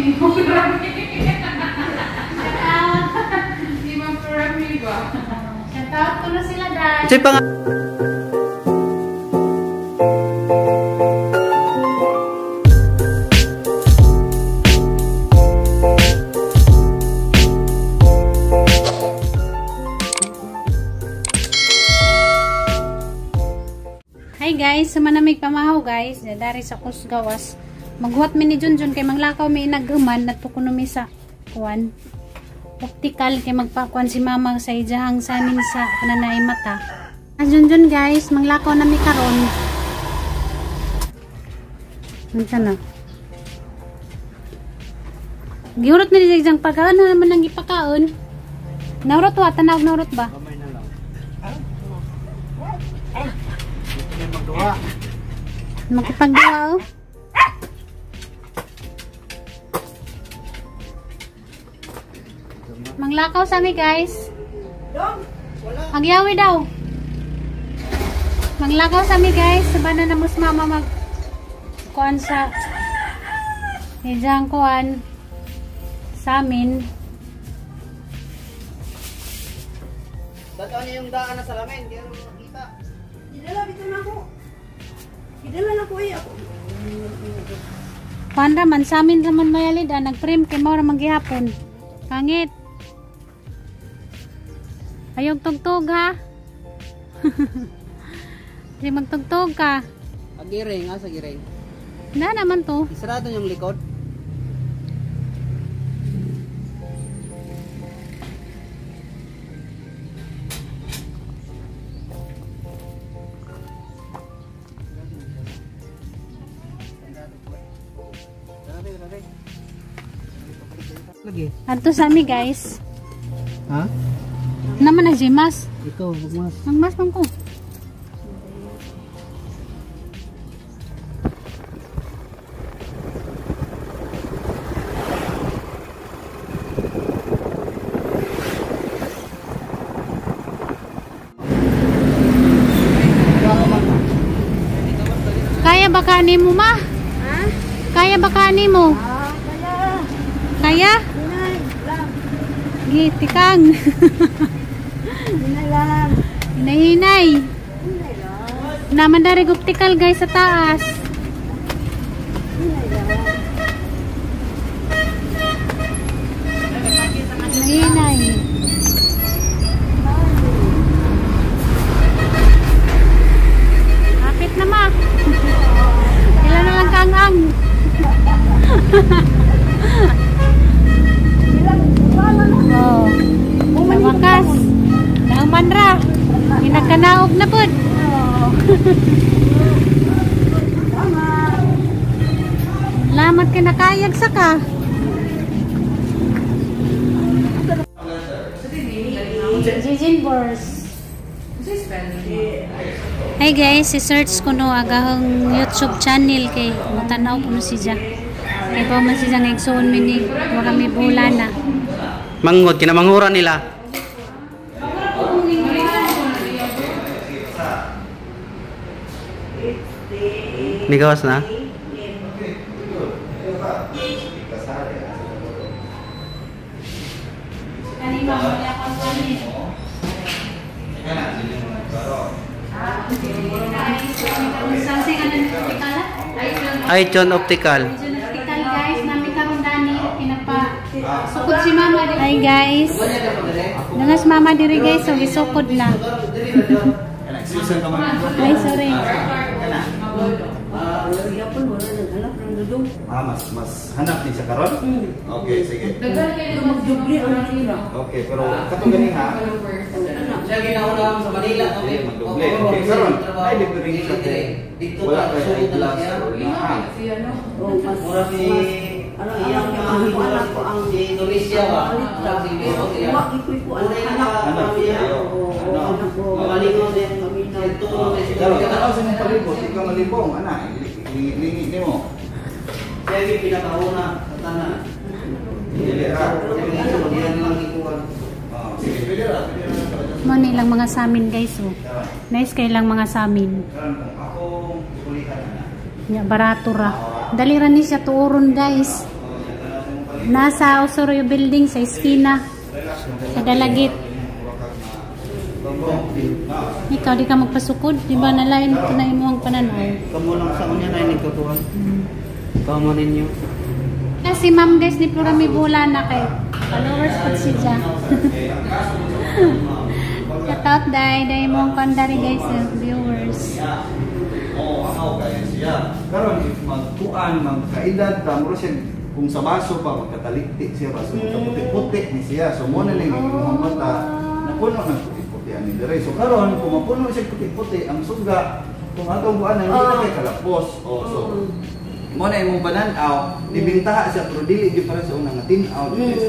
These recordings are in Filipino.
Shoutout ko na sila dahil. Hi guys, sumanamig pamahaw guys. Dari sa Kusgawas. Maghuwat mi ni Junjun kay manglakaw mi naghuman nato kuno mi sa kuan. Optical kay magpakuan si mama sa ijahang sa amin sa kananay mata. Junjun guys, manglakaw na mi karon. Unsa na? Giurot mi di jang pagkaon na naman nang ipakaon. Naurot wa tanawag naurot ba? Makipagduwa oh. Manglakaw sa mi guys. Magyawi daw. Manglakaw sa mi guys. Sabana na mas mama mag kuan sa ijang kuan sa amin. Dito niya yung daan na salamin. Kaya naman makita. Idala, bito na ako. Idala na ko ako. Kuan raman sa amin raman mayalid nag-frame kay mao ra manggihapon. Kangit. Ayog tugtog ha. Di magtugtog ka. Agiring, asa giring? Na naman to. Isarado yung likod. Lagi. Adto sa mi guys. Ha? Naman na jimas. Ikaw, magmas. Magmas man ko. Kaya ba kanin mo ma? Ha? Kaya ba kanin mo? Kaya. Kaya? Hinay, lang. Gitikang. Hinay lang. Hinay-hinay. Hinay lang. Naman dari optical guys sa taas. Hinay lang. Hinay. Kapit na ma. Ilan na lang kaang-ang. Oh. Sa wakas. Nauman ra. Inagkanaog na pud. Lamat ka nakayag sa ka. Jijin Bors. Hi guys, si-search ko no agahong YouTube channel kay matanaw ko no siya. Kay pa man siya nagsuon mi ni wala mi bulana. Manghod, kinamangura nila. Nigawas na? Kanina mo niya pa Something ano optical? Aichon Optical. Optical guys, namin karon dani pinapa sukod si mama diri. Hi guys. Nangas mama diri guys, so gisukod na. Ay sorry. Mas hanap ni sa karon? Okay, sige. Magdubli ang tira. Okay, pero katong gani ha. Siya ginauna sa Manila. Okay, magdoble. Okay, karon. Ay dito rin sa Dito wala ka, kay sugod na lang class. siya. Oh, mas Mura si iyang anak ko ang si Indonesia ba? Si Biro siya. Ikoy ko anak Anak niya. kayo. Anak ko. Magalingon din kami na ito. Pero katao sa mga palibot, ikaw malibong, ana. Lingi nimo. Siya yung pinakauna sa tanan. Dili ra. Yan lang ikuan. Sige, pwede ra. Mo nilang mga samin guys oh. Nice kay lang mga samin. Karon ako ulihan na. Nya barato ra. Dali ra ni siya tuoron guys. Nasa Osorio Building sa Iskina. Sa Dalagit. Ikaw di ka magpasukod, di ba nalain ko na imo ang pananaw? Kamu lang sa kanya na nagtutuhan. Kamu ninyo. Si ma'am guys ni Plurami Bula na kay followers po siya. Shout out dai mo ang kandari guys, viewers. Ako kaya siya. Karon if magtuan, magkaedad ta mo siya kung sa baso pa magkatalikti siya baso magkaputi-puti ni siya. So mo na lang ang mata napuno ng puti-puti ani dire. So karon kung mapuno siya puti-puti ang suga kung atong buan na hindi kay kalapos. So mo na imong bananaw, dibintaha siya pero dili gyud para sa unang tin-out. So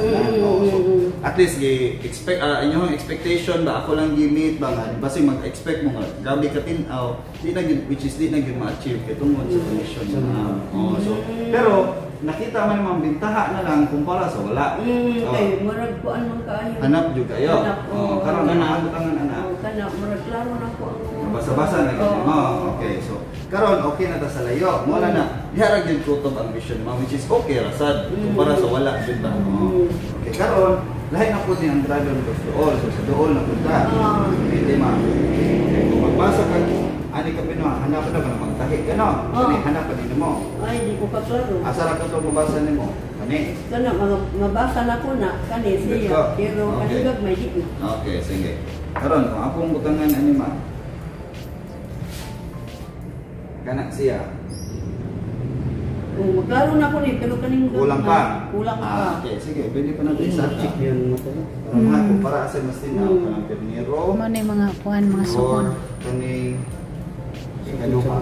at least expect inyong expectation ba ako lang gimit ba nga basi mag-expect mo nga gabi ka tin-out, di na gyud which is di na gyud ma-achieve kay tungod sa condition na. So pero nakita man imong bintaha na lang kumpara sa wala. Okay, murag kuan man kaayo. Hanap jud kayo. Karon na ang butangan ana. Kana murag klaro na ko ang Basa-basa na gyud mo. Okay, so karon okay na ta sa layo. Mo na diha gyud kutob ang vision mo which is okay ra sad kumpara sa wala jud ba. Okay, karon lahi na pud ni ang dragon ko dool. So sa dool na pud ta. Hindi ma. Kung magbasa ka ani ka pino hanap na ba magtahi kano? Kani hanap pa din mo. ay di ko kaklaro. Asa ra ka to mabasa nimo? Kani. Kana mabasa na ko na kani siya pero kanigag may di. Okay, sige. Karon kung akong butangan ani ma. Kana siya. Maglaro na ko ni pero kaning Kulang pa. Kulang pa. Okay, sige. Pwede pa natin isa. Check yan mo to. Para sa mas tinaw ka ng Pernero. Mo na yung mga kuan, mga sukod. Kaning ikaduha.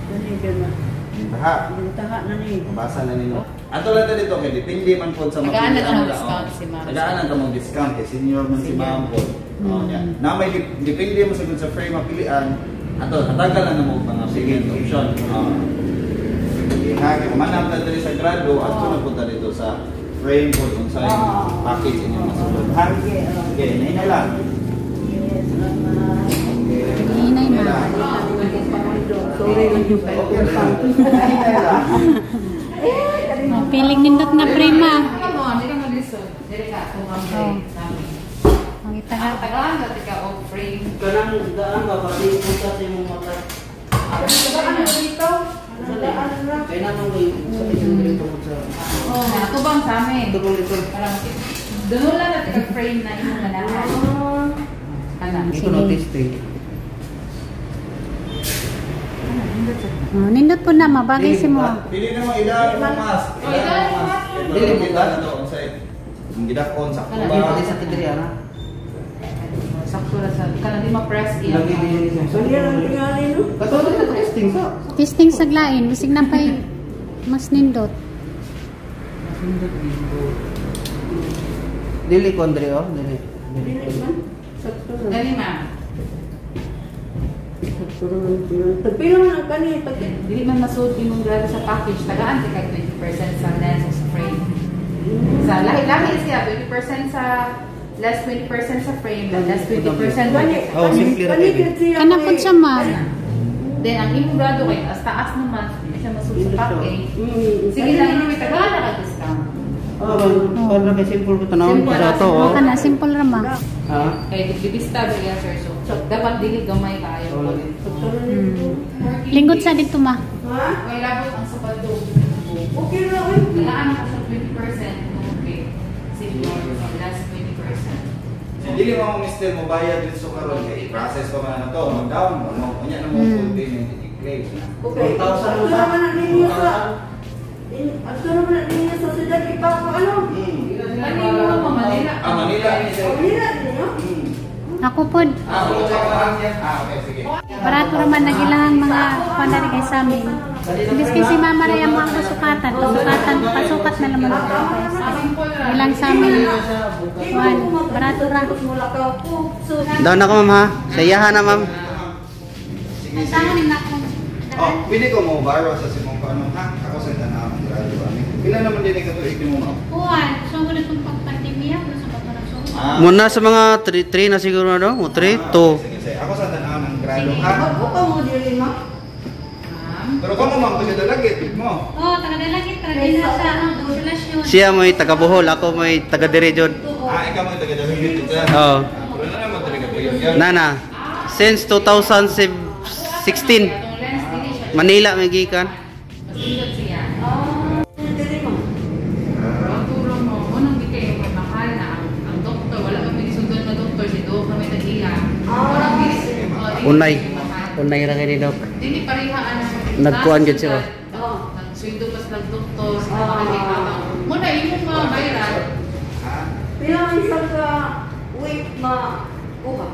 Kani gana. Bintaha. Bintaha na ni. Mabasa na ninyo. Ato lang ta dito kay depende man po sa Tagaan na mapilian tamo nila, discount oh. si ma'am. Tagaan na tamo discount kay senior man si ma'am po. Oh, nya. Na may depende mo sa frame mapilian. Ato hatagal lang na mo mga second option. Hagi manam ta diri sa grado ato na punta dito sa frame po unsa package inyo masulod. Hagi. Okay, nay lang. Yes, salamat. Hinay na. Sorry lang yung kayo. Okay lang. Piling nindot na prima. Come on, di ka mo lisod. Dili ka kung ang frame. Ang itaga. Tagaan ka tika o frame. Kanang daan ba pati punta sa imong mata. Daan dito. Daan na. Kaya na nung sa tingin dito mo sa. Oh, natubang sa amin. Tubong dito. Parang doon lang na tika frame na imong manahan. Kana. Ito no testing. Nindot po na, mabagay si mo. Pili na mo ila mas. Dili kita na to unsay. Ang gidakon sa Kana, Hindi pati sa tidiri ana. Sakto na sa kana di ma-press iya. Lagi din niya. Sorry lang tingali no. Katulad sa testing sa. Testing sa glain, bisig na pa'y mas nindot. Dili ko Andre oh, dili. Dili man. Sakto na. Dali ma'am. Pero man kani pag Dili man masud imong grado sa package, tagaan tika 20% sa lens o sa frame. Sa lahi-lahi siya 20% sa less 20% sa frame, less 20% Oh, simple ra kay. Kana po siya ma. Then ang imong grado kay as taas naman, hindi siya masud sa package. Sige lang ini tagaan na ka discount. Para kay simple ko tanaw Simple sa ra. to. Mga kana, simple rama. Ha? Kay bibista ba yan sir, so dapat dili gamay kaayo. Lingkod sa dito ma. Ha? May labot ang sabado. Okay ra oy. Tagaan na ka sa 20%, okay. Senior, less 20%. Dili mo mister mo bayad dito sa karon kay process pa man na to. Mag-down mo unya na mo full payment i-claim na. Okay. Ito naman na ninyo sa ito naman na ninyo sa sila ipa ko ano? Ano yung mga Manila? Manila ni sir. Manila ninyo? Ako po, Okay, sige. barato raman nagilang mga panari kay sa amin. Imbis kay si Mama Ray ang mga pasukatan, pasukat na naman ako. Ilang sa amin. Juan, barato ra. Mula ka po. So Down ako ma'am ha. Sayahan na ma'am. Sige, Saan sige. na ako? Oh, pili ko mo viral sa simong paano ha? Ako sa tanaw ng grado ani. Pila naman din ka to mo ma'am. Juan, so ko na itong pagpandemya, gusto ko na so. Muna sa mga 3 na siguro na daw. 3, 2. Sige, sige. Ako sa tanaw ng grado ha. ako pa mo dili ma. Pero kamo mang taga-dalagit mo. Oh, taga-dalagit ra din sa populasyon. Siya may taga Bohol, ako may taga Direjod. Ikaw mo taga-dalagit dyan. Oo. Pero na naman taga-dalagit yan. Nana, since 2016, Itong lens, dili siya. Manila may gikan. Masindot siya. Dili mo. Ang tulong mo, unang di kayo mahal na ang doktor, wala kami sundan na doktor, si Doc kami nag-iya. Unang di, Unay ra kay ni Doc. dili parihaan ang Nagkuhan gid siya. Nagsundo pas lang doktor, sa mga muna yung mga viral. Pero ang isa ka weight ma kuha.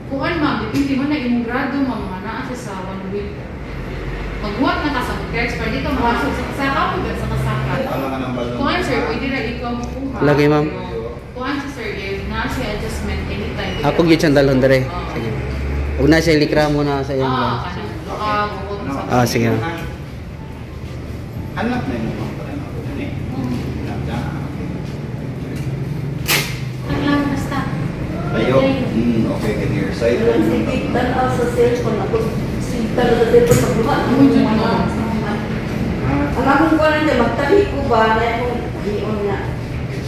Kuhan ma'am, depende mo na imong grado ma'am, mga naa siya sa 1 week. Pagbuhat na ka sa expert dito, makasok sa kasaka, pagkat sa kasaka. Ano ka nang balon? Kuhan sir, pwede na ikaw makuha. Lagi, ma'am. Kuhan si sir, if na siya adjustment anytime. Ako gyud siyang dalhon dire. Sige. Ug na siya likra mo na sa iyong lang. Sige. Anak na yung mga pala na ako dyan eh. Lang basta. Tayo. Okay, can your side. Sige, tanaw sa cellphone ako. Sintal sa cellphone sa buhat. Ang akong kuha na magtahi ko ba na yung hiyon niya.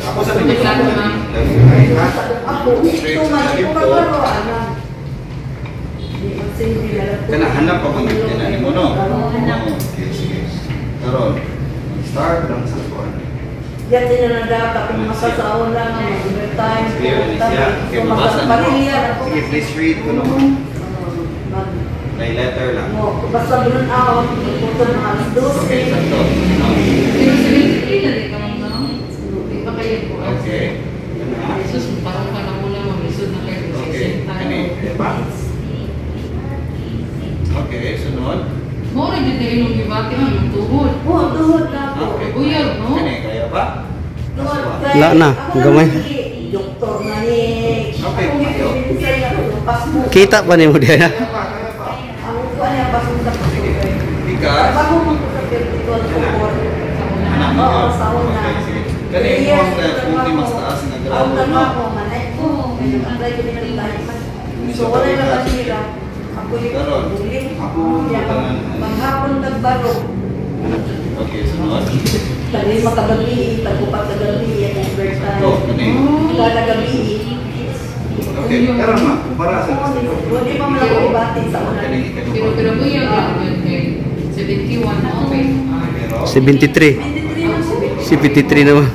Ako sa tingin ko. Ako, tumagi ko kaparo, alam. Kana hanap pa pang tinahin mo, no? Okay, sige. Karon, start lang sa kuwan. Yan din na nagdata kung masasaon lang ang overtime. Clear na siya. Okay, mabasa na mo. Sige, please read ko naman. May letter lang. Basta bunun ako, pupunta ng alas 12. Okay, sakto. Pero sa rin na rin ka ma'am, no? Di pa kayo po. Okay. Jesus, parang ka na muna mamisod na kayo sa Okay. same time. Kani, diba? Okay, sunod. Mo rin din kayo nung ibati ma'am, yung tuhod. Oo, tuhod na ako. Okay. Buyag, no? Kani, kaya ba? Tuhod kay... Wala na, gamay. Doktor na ni... Okay, Ako ayo. bibigyan niya ako yung passport. Kita pa nimo diya. Kaya pa. Ang kuha niya passport na Sige. passport. Ika. Bago mo ko sa 52 support. Anak mo. Oo, sa una. Okay, sige. Kani, mo ang kung di mas taas na grado, Ang tanong no? ako, manay ko. Apply ko din ng life. So, wala na kasira. Ako Karon, yung bulim. ako, Yan, tanan. maghapon nagbaro. Okay, sunod. Tali makagabi, tagupat na gabi, yan ang overtime. Ito, kani. Kada gabi. Okay, pero ma, kumpara sa Hindi pa man ako ibati sa una. Kani, Pero buyag yun, kay 71 na okay. Pero, 73. 23 man siya. 73 naman.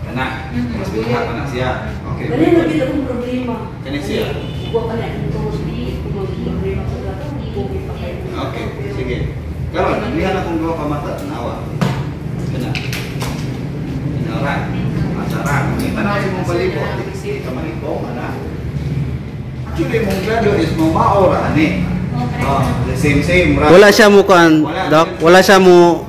kana, mas bigha pa na siya. Okay. Dali na gila kong problema. Kani siya. Huwag ka na yung tulos. Kung mag-problema sa lahat, huwag pa kayo. Okay, sige. Karon, lihan akong gawa kamata, nawa. Kana. Inara. Masara. May tanaw sa mong balibo. Sige ka malibo, ana. Actually, mong grado is mamaora, ani. The same, right? Wala siya mo kan, Doc. Wala siya mo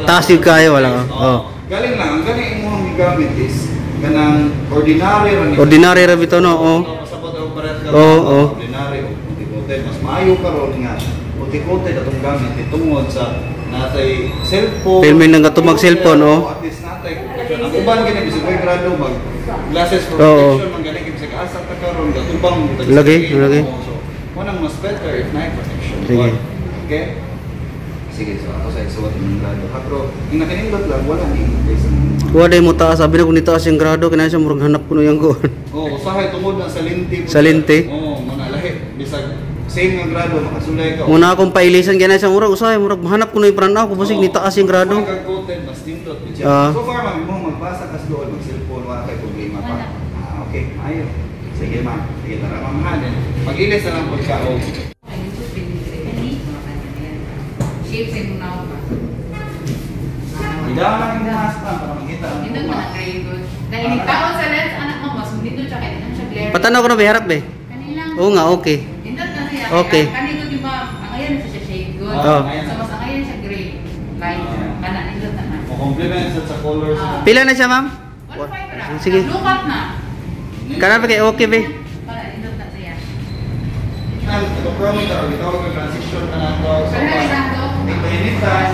taas yung kaya wala. Oh. Galing lang, ang galing mo ang gamit is kanang ordinary ra ni. Ordinary ra bitaw no. Oh. Pasabot ang pares ka. Oo. Ordinary o puti-puti, mas maayo karon nga. Puti-puti atong gamit itungod sa natay cellphone. Filmin lang ka tumag cellphone, oh. At least natay ang uban gani bisag may grado mag glasses for Oo. protection man gani bisag asa ta karon gatubang Lagi, lagi. So, wanang mas better if night protection. Sige. Okay? Sige, so ako sa isuot ng grado. Pero yung nakinindot lang, wala ni increase ang Kuha day mo taas, sabi na kung nitaas yung grado, kaya siya murag hanap ko na yung kuhan. Oo, usahay tungod na sa linti. Sa linti? Oo, mga lahi. Bisag same nga grado, makasulay ka. Muna akong pailisan kaya siya murag, usahay, murag mahanap ko na yung pranaw ko, basig nitaas yung grado. Kung coated, mas tindot. So far, ma'am, mo magbasa kas doon, mag-cellphone, wala kayo problema pa. Okay, ayaw. Sige, ma'am. Sige, tara, ma'am. Mag-ilis na lang pagkaog. Shape sa muna ako pa. Idahan lang yung mask pa para makita ang Hindi naman na-grade good. Dahil nagtaon sa lens, anak mo, mas hindi doon siya kaya hindi siya glare. Patanaw ko na biharap be. Kanilang. Oo nga, okay. Hindot na siya. Okay. Kanino di ba, ang ayan siya shade good. Oo. So mas ang ayan siya gray. Light. Kana, hindot na na. complement sa colors. Pila na siya, ma'am? 1.5 na. Sige. Lukat na. Kana pa kay okay be. Para hindot na siya. Ito parameter, gitawag ng transition ka na ito. Pero na isang to. Ito initan.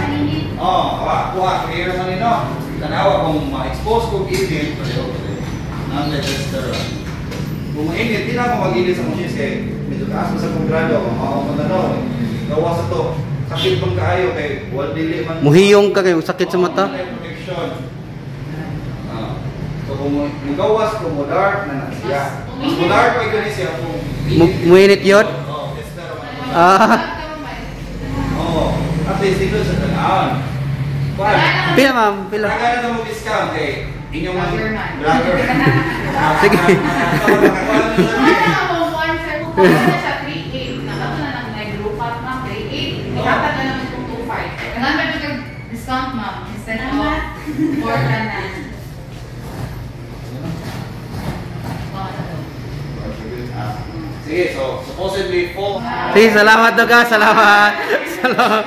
Kuha, clear sa nino. Tanawa kung ma-expose kong init, non-register. Kung mainit, di na ako mag-init sa machines kaya medyo taas mo sa kong grado, kung makakapunta daw. Gawa sa to. sakit bang kaayo kay wal dili man. Muhiyong ka kayo sakit sa mata. Protection. So kung mugawas ko mo dark na siya. Mas mo dark kay gani siya kung Muinit yun? Oh, tester man. Ah. Oh, at least dito sa talaan. Kuan. Pila ma'am, pila. Tagalan na mo discount kay inyong Vlogger man. vlogger. Sige. Kung siya 3.8, nakato na lang nag-group up ma'am, 3.8. Ikatag na naman kung 2.5. Kailangan ba ito discount ma'am? Instead of 4 ka na. Sige, so supposedly 4. Sige, salamat daw ka. Salamat. Salamat.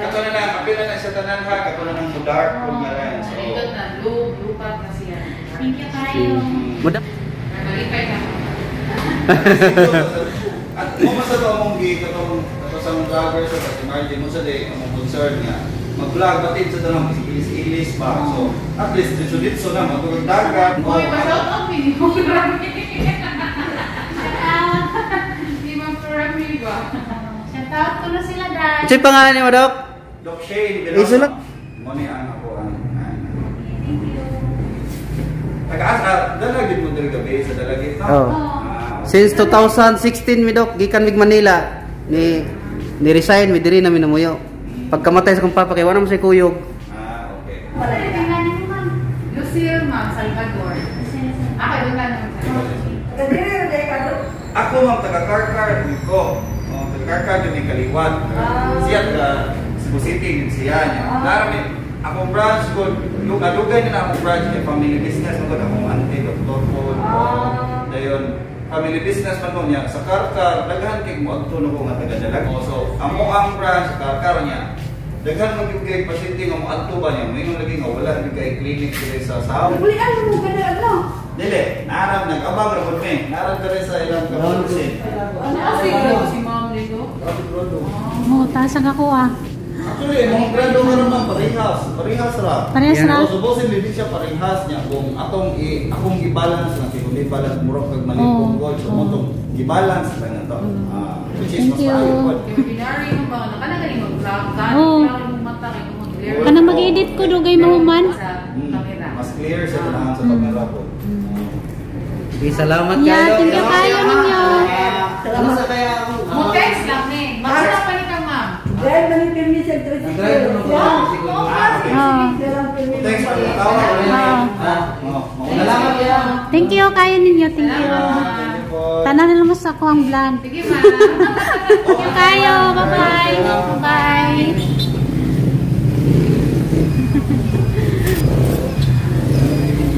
Kato na lang, apil na sa tanan ha, kato na ng dark kung nga rin. So, Ito na, group up na siya. Thank you kayo. Muda. Nagalipay ka ma'am. at mo sa to among gi katong sa mga vlogger sa emergency mo sa day among concern nga mag-vlog batid sa tanong ilis pa. So, at least dito na magtulog dagat. Uy, pasok ang pili mo. Hindi mo parami ba? Shout out ko na sila dahil. Ano yung pangalan niyo, Dok? Doc Shane, Isulat. mo ni ang ako ang taga-asa, dalagin mo diri gabi sa dalagit no? Oh. Since 2016 mi Dok, gikan mig Manila ni resign mi diri na minamuyo. Pagkamatay sa kong papa kay wala mo say kuyog. Okay. Wala na tingnan niyo ma'am. Lucille, ma'am, Salvador. Ako, doon ka naman sa Ako ma'am taga-Karkar ko. Taga-Karkar din Kaliwat. Siya taga Cebu City din siya niya. Narami akong branch ko, dugay na akong branch ni family business mo akong auntie doktor ko. Dayon family business man ko niya sa Karkar daghan kay mo adto no ko nga taga-dalag. So amo ang branch sa Karkar niya. Daghan mo gyud kay pasyente nga mo adto ba niya, may lagi nga wala gyud kay clinic diri sa South. Bulian mo gani ano? Dili, narang nag-abang ra pud mi. Narang diri sa ilang kapulisin. si ma'am dito? Mo tasag ako ah. Actually, mga grado nga naman, parehas ra. Parehas ra. So, supposedly, di siya parehas niya kung akong i-balance na, kung i-balance, murok kag mali kong goal. So, motong i-balance lang na to. Which is mas Thank you. maayo po. Yung binari mo ba? Nakagaling mag-vlog ka? Oo. Yung mata kayo mag-clear. Kanang mag-edit ko dugay mahuman. Sa camera. Mas clear sa tanahan sa camera po. Sige, salamat Yeah, thank you kayo ninyo. Salamat sa kaya ako. Mo-text lang eh. Masarap pa ni kang ma'am. Dahil manipin niya sa tricycle. Nag-drive naman ko. Oh. Thanks for the tawa. Salamat ya. Thank you kayo ninyo. Thank you. Salamat. Tanan na lang sa ako ang vlog. Sige ma'am. Thank you kayo. Bye-bye. Bye-bye.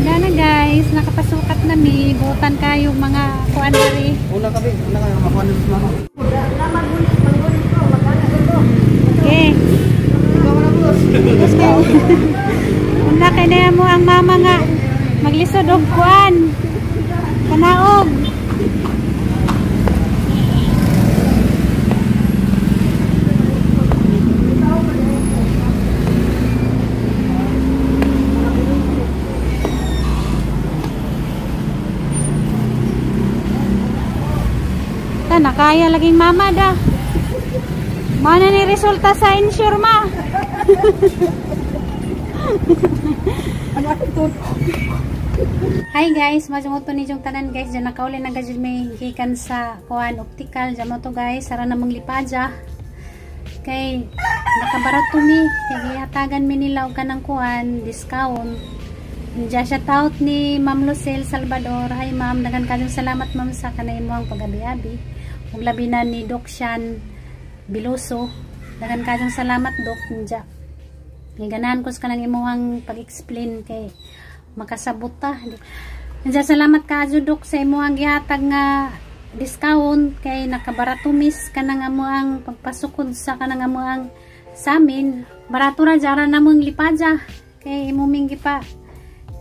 Gana guys, nakapasukat na mi. Butan kayo mga kuan diri. Una ka makuha nito mama. Okay. Una kay na mo ang mama nga maglisod og kuan. Kanaog. Nakaya laging mama da. Mana ni resulta sa insure ma. Hi guys, majumoto ni jong tanan guys. Diyan nakauli na gajud may gikan sa kuan optical. Diyan mo to guys, sara na manglipadya. Kay nakabarat to mi. Kay gihatagan mi nila og kanang kuan discount. Diyan shout out ni Ma'am Lucille Salvador. Hi ma'am, dagan kayong salamat ma'am sa kanay mo ang pag-abi-abi. Ug labi na ni Doc Shan Biloso. Dagan kayong salamat Doc Ninja. Ganahan ko sa kanang imuhang pag-explain kay makasabot ta. Ninja salamat kaadyo Doc sa imuhang gihatag nga discount kay nakabaratumis kanang amuang pagpasukod sa kanang amuang sa amin. Barato ra jara namong lipadya kay imuming gipa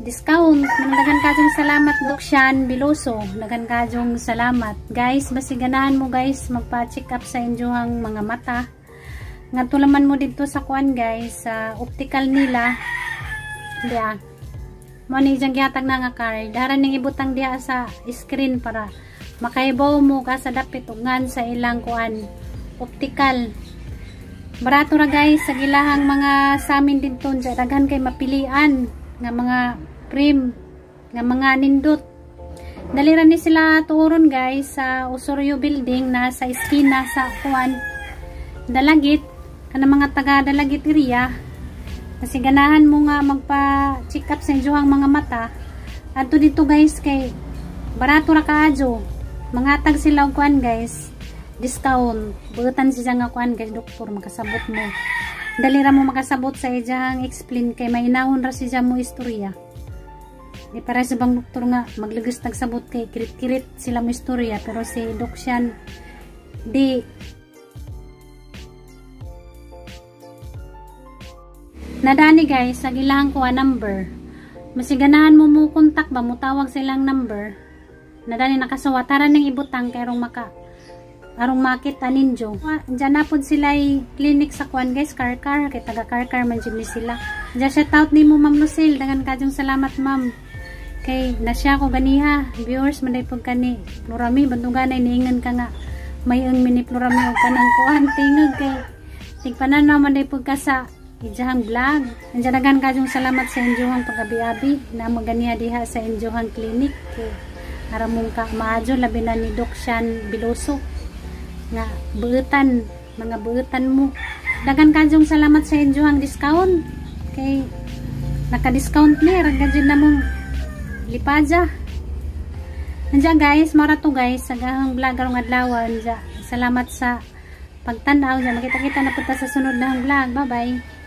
discount. Dagan kajong salamat Doc Shan Biloso. Dagan kajong salamat. Guys, basi ganahan mo guys magpa-check up sa inyohang mga mata. Ngatulaman mo dito sa kuan guys, sa optical nila. Diya. Mo ni jang gihatag na nga card. Daran ning ibutang diha sa screen para makaibaw mo ka sa dapit ugan sa ilang kuan optical. Barato ra guys sa gilahang mga samin dito dyan, daghan kay mapilian nga mga frame nga mga nindot. Daliran ni sila tuuron guys sa Osorio building na sa eskina sa kuan Dalagit, kana mga taga Dalagit area. Kasi ganahan mo nga magpa-check up sa inyohang mga mata. Adto dito guys kay barato ra kaadyo. Mangatag sila og kuan guys, discount. Buutan siya nga kuan guys, doktor makasabot mo. Dali ra mo makasabot sa iyang explain kay mainahon ra siya mo istorya. Di para sa bang doktor nga maglugos tagsabot kay kirit-kirit sila mo istorya, pero si Doc Sian di nadani guys sa ilang kuha number. Masiganahan mo mo kontak ba mo tawag silang number. Nadani nakasawa tara ning ibutang kay arong makita ninyo. Diyan na pod sila clinic sa kuan guys, Karkar kay taga Karkar man jud ni sila. Diyan shout out nimo Ma'am Lucille, dangan kajong salamat ma'am. Kay nasya ko ganiha, viewers man day pud kani Plurami bantuganay niingan ka nga may ang mini Plurami og kanang kuan tingog kay tigpanan man day pud ka sa ijahang vlog. Nandiyan kajong salamat sa inyohang pag-abi-abi na maganiha diha sa inyohang clinic. Aramong ka maadyo labi na ni Doc Sian Biloso nga buutan, mga buutan mo. Dagan kajong salamat sa inyohang discount. Kay naka-discount ni ragadjud na mong lipaja. Nandiyan guys, mara to guys sa gahang vlog arong adlaw. Salamat sa pagtanaw. Makita-kita na punta sa sunod na vlog. Bye-bye.